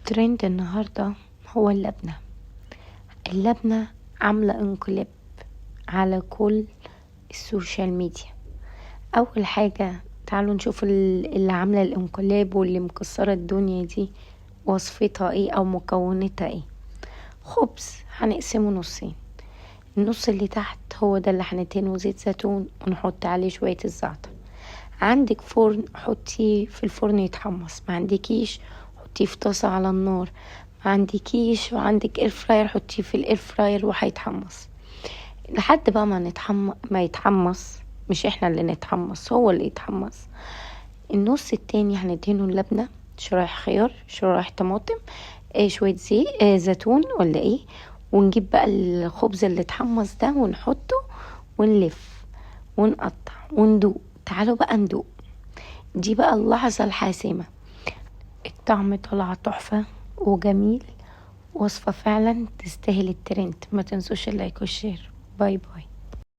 الترند النهاردة هو اللبنة عاملة انقلاب على كل السوشيال ميديا. أول حاجة تعالوا نشوف اللي عاملة الانقلاب واللي مكسرة الدنيا دي وصفتها ايه أو مكونتها ايه. خبز هنقسمه نصين، النص اللي تحت هو ده اللي هندهنه زيت زيتون ونحط عليه شوية الزعتر. عندك فرن حطيه في الفرن يتحمص، ما عندكيش حطيه في طاسة على النار، ما عندكيش وعندك اير فراير حطيه في الاير فراير وهيتحمص لحد بقى ما يتحمص. مش احنا اللي نتحمص، هو اللي يتحمص. النص التاني هندهنه اللبنة، شرايح خيار، شرايح طماطم، شوية زيت زيتون ولا ايه، ونجيب بقى الخبز اللي اتحمص ده ونحطه ونلف ونقطع وندوق. تعالوا بقى ندوق، دي بقى اللحظة الحاسمة. الطعم طلع تحفة وجميل، وصفة فعلا تستاهل الترند. ما تنسوش اللايك والشير. باي باي.